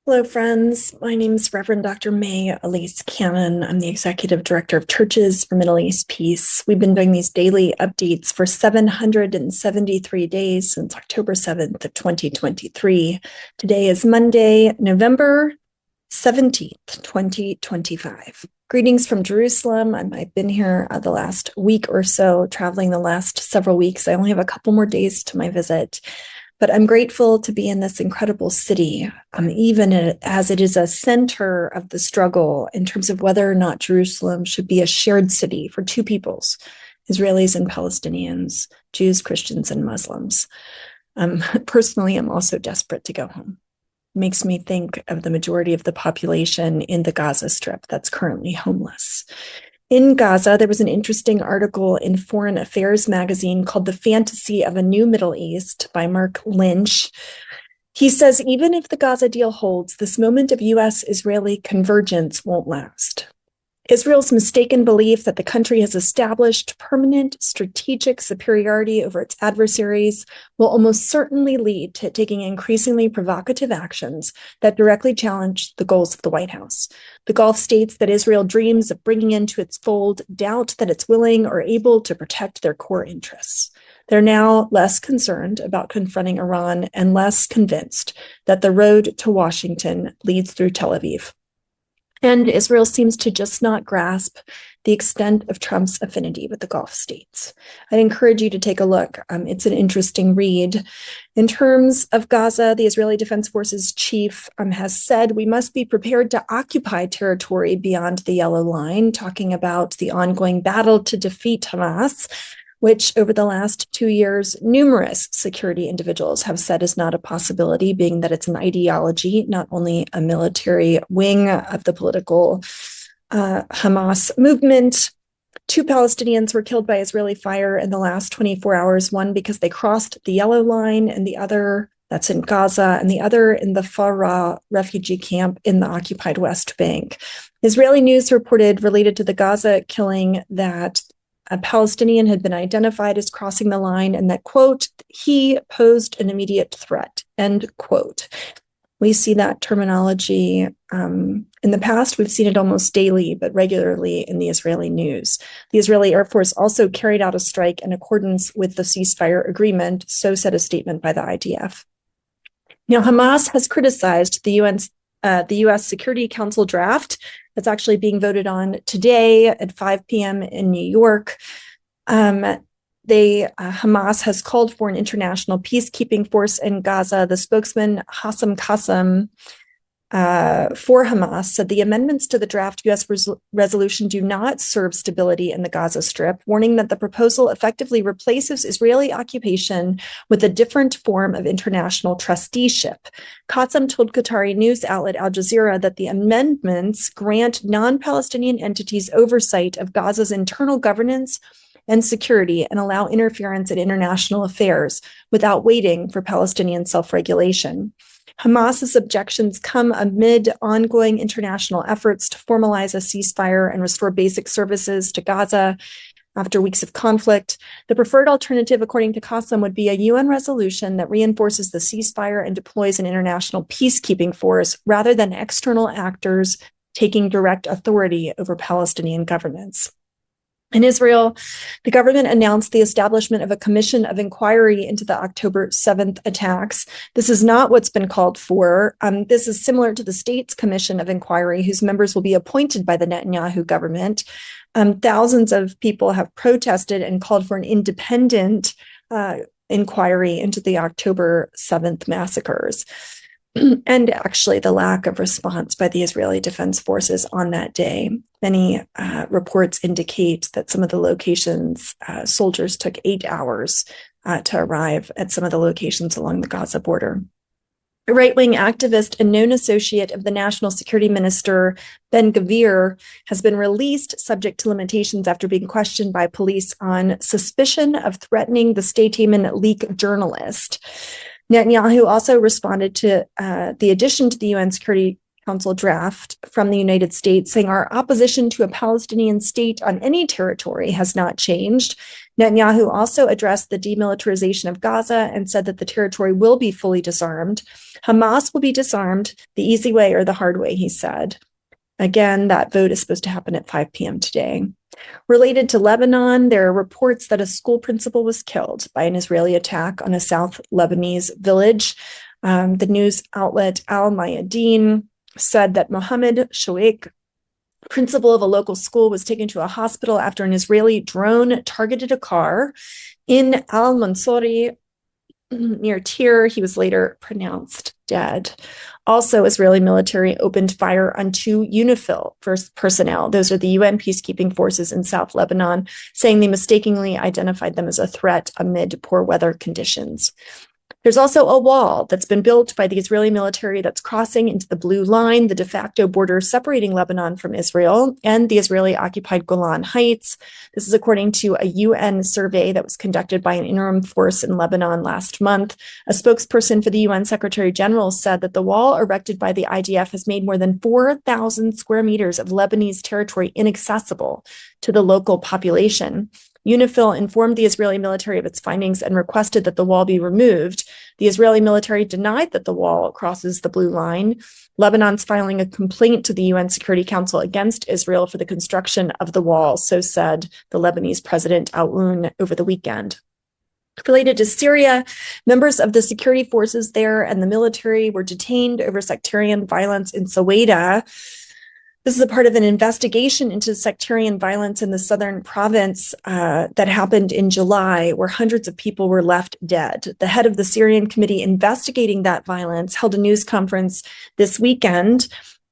Hello, friends. My name is Reverend Dr. May Elise Cannon. I'm the Executive Director of Churches for Middle East Peace. We've been doing these daily updates for 773 days since October 7th of 2023. Today is Monday, November 17th, 2025. Greetings from Jerusalem. I've been here the last week or so, traveling the last several weeks. I only have a couple more days to my visit. But I'm grateful to be in this incredible city, even as it is a center of the struggle in terms of whether or not Jerusalem should be a shared city for two peoples, Israelis and Palestinians, Jews, Christians, and Muslims. Personally, I'm also desperate to go home. It makes me think of the majority of the population in the Gaza Strip that's currently homeless. In Gaza, there was an interesting article in Foreign Affairs magazine called The Fantasy of a New Middle East by Mark Lynch. He says, even if the Gaza deal holds, this moment of U.S.-Israeli convergence won't last. Israel's mistaken belief that the country has established permanent strategic superiority over its adversaries will almost certainly lead to taking increasingly provocative actions that directly challenge the goals of the White House. The Gulf states that Israel dreams of bringing into its fold doubt that it's willing or able to protect their core interests. They're now less concerned about confronting Iran and less convinced that the road to Washington leads through Tel Aviv. And Israel seems to just not grasp the extent of Trump's affinity with the Gulf states. I'd encourage you to take a look. It's an interesting read. In terms of Gaza, the Israeli Defense Forces chief has said we must be prepared to occupy territory beyond the yellow line, talking about the ongoing battle to defeat Hamas, which over the last 2 years, numerous security individuals have said is not a possibility, being that it's an ideology, not only a military wing of the political Hamas movement. 2 Palestinians were killed by Israeli fire in the last 24 hours, one because they crossed the yellow line, and the other, that's in Gaza, and the other in the Farah refugee camp in the occupied West Bank. Israeli news reported related to the Gaza killing that a Palestinian had been identified as crossing the line and that, quote, he posed an immediate threat, end quote. We see that terminology in the past. We've seen it almost daily, but regularly in the Israeli news. The Israeli Air Force also carried out a strike in accordance with the ceasefire agreement, so said a statement by the IDF. Now, Hamas has criticized the U.S. Security Council draft that's actually being voted on today at 5 p.m. in New York. Hamas has called for an international peacekeeping force in Gaza. The spokesman, Hassam Qassem, for Hamas said the amendments to the draft U.S. resolution do not serve stability in the Gaza Strip, warning that the proposal effectively replaces Israeli occupation with a different form of international trusteeship. Qassem told Qatari news outlet Al Jazeera that the amendments grant non-Palestinian entities oversight of Gaza's internal governance and security and allow interference in international affairs without waiting for Palestinian self-regulation. Hamas's objections come amid ongoing international efforts to formalize a ceasefire and restore basic services to Gaza after weeks of conflict. The preferred alternative, according to Qassem, would be a UN resolution that reinforces the ceasefire and deploys an international peacekeeping force rather than external actors taking direct authority over Palestinian governance. In Israel, the government announced the establishment of a commission of inquiry into the October 7th attacks. This is not what's been called for. This is similar to the state's commission of inquiry, whose members will be appointed by the Netanyahu government. Thousands of people have protested and called for an independent inquiry into the October 7th massacres. And actually the lack of response by the Israeli Defense Forces on that day. Many reports indicate that some of the locations, soldiers took 8 hours to arrive at some of the locations along the Gaza border. A right-wing activist and known associate of the National Security Minister, Ben Gvir, has been released subject to limitations after being questioned by police on suspicion of threatening the State-Haman leak journalist. Netanyahu also responded to the addition to the UN Security Council draft from the United States saying our opposition to a Palestinian state on any territory has not changed. Netanyahu also addressed the demilitarization of Gaza and said that the territory will be fully disarmed. Hamas will be disarmed the easy way or the hard way, he said. Again, that vote is supposed to happen at 5 p.m. today. Related to Lebanon, there are reports that a school principal was killed by an Israeli attack on a South Lebanese village. The news outlet Al Mayadeen said that Mohammed Shoaik, principal of a local school, was taken to a hospital after an Israeli drone targeted a car in Al Mansouri near Tyre. He was later pronounced dead. Also, Israeli military opened fire on 2 UNIFIL personnel. Those are the UN peacekeeping forces in South Lebanon, saying they mistakenly identified them as a threat amid poor weather conditions. There's also a wall that's been built by the Israeli military that's crossing into the blue line, the de facto border separating Lebanon from Israel and the Israeli-occupied Golan Heights. This is according to a UN survey that was conducted by an interim force in Lebanon last month. A spokesperson for the UN Secretary General said that the wall erected by the IDF has made more than 4,000 square meters of Lebanese territory inaccessible to the local population. UNIFIL informed the Israeli military of its findings and requested that the wall be removed. The Israeli military denied that the wall crosses the blue line. Lebanon's filing a complaint to the UN Security Council against Israel for the construction of the wall, so said the Lebanese president Aoun over the weekend. Related to Syria, members of the security forces there and the military were detained over sectarian violence in Saweda. This is a part of an investigation into sectarian violence in the southern province that happened in July, where hundreds of people were left dead. The head of the Syrian committee investigating that violence held a news conference this weekend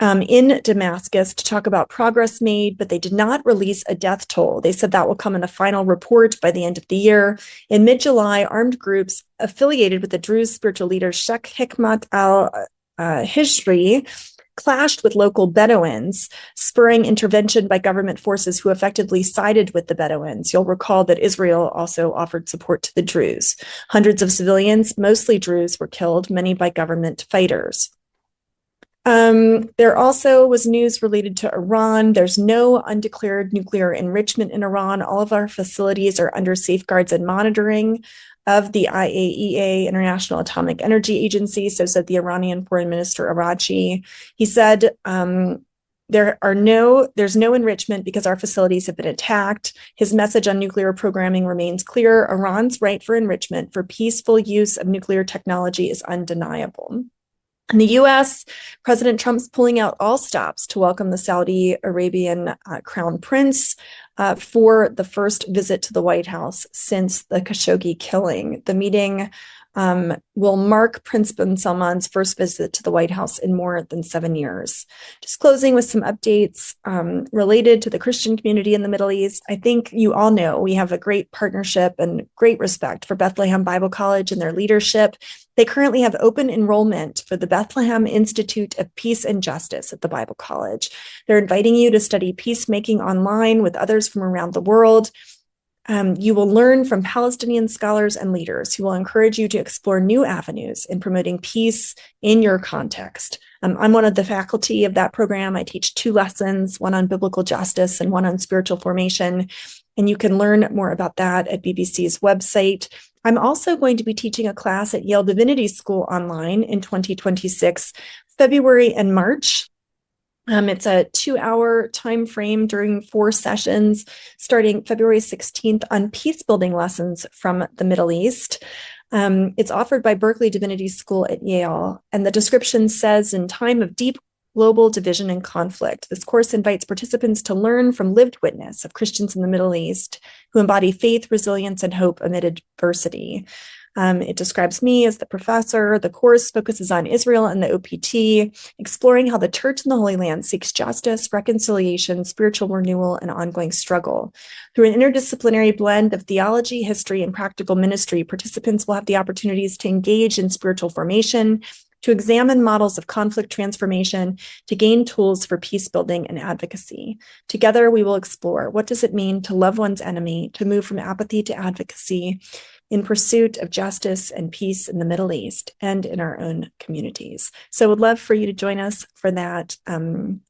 in Damascus to talk about progress made, but they did not release a death toll. They said that will come in a final report by the end of the year. In mid-July, armed groups affiliated with the Druze spiritual leader Sheikh Hikmat al-Hijri clashed with local Bedouins, spurring intervention by government forces who effectively sided with the Bedouins. You'll recall that Israel also offered support to the Druze. Hundreds of civilians, mostly Druze, were killed, many by government fighters. There also was news related to Iran. There's no undeclared nuclear enrichment in Iran. All of our facilities are under safeguards and monitoring of the IAEA, International Atomic Energy Agency, so said the Iranian Foreign Minister Araghchi. He said there's no enrichment because our facilities have been attacked. His message on nuclear programming remains clear. Iran's right for enrichment for peaceful use of nuclear technology is undeniable. In the U.S., President Trump's pulling out all stops to welcome the Saudi Arabian Crown Prince for the first visit to the White House since the Khashoggi killing. The meeting will mark Prince bin Salman's first visit to the White House in more than 7 years. Just closing with some updates related to the Christian community in the Middle East. I think you all know we have a great partnership and great respect for Bethlehem Bible College and their leadership. They currently have open enrollment for the Bethlehem Institute of Peace and Justice at the Bible College. They're inviting you to study peacemaking online with others from around the world. You will learn from Palestinian scholars and leaders who will encourage you to explore new avenues in promoting peace in your context. I'm one of the faculty of that program. I teach 2 lessons, one on biblical justice and one on spiritual formation. And you can learn more about that at BBC's website. I'm also going to be teaching a class at Yale Divinity School online in 2026, February and March. It's a 2-hour time frame during 4 sessions, starting February 16th on peace building lessons from the Middle East. It's offered by Berkeley Divinity School at Yale, and the description says, in time of deep global division and conflict, this course invites participants to learn from lived witness of Christians in the Middle East who embody faith, resilience, and hope amid adversity. It describes me as the professor. The course focuses on Israel and the OPT, exploring how the church in the Holy Land seeks justice, reconciliation, spiritual renewal, and ongoing struggle. Through an interdisciplinary blend of theology, history, and practical ministry, participants will have the opportunities to engage in spiritual formation, to examine models of conflict transformation, to gain tools for peace building and advocacy. Together, we will explore what does it mean to love one's enemy, to move from apathy to advocacy, in pursuit of justice and peace in the Middle East and in our own communities. So I would love for you to join us for that.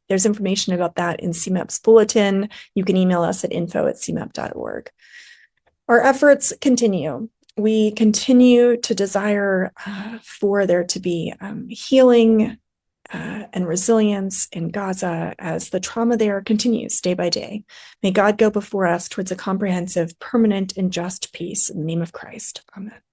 There's information about that in CMEP's bulletin. You can email us at info@cmep.org. Our efforts continue. We continue to desire for there to be healing and resilience in Gaza as the trauma there continues day by day. May God go before us towards a comprehensive, permanent, and just peace in the name of Christ. Amen.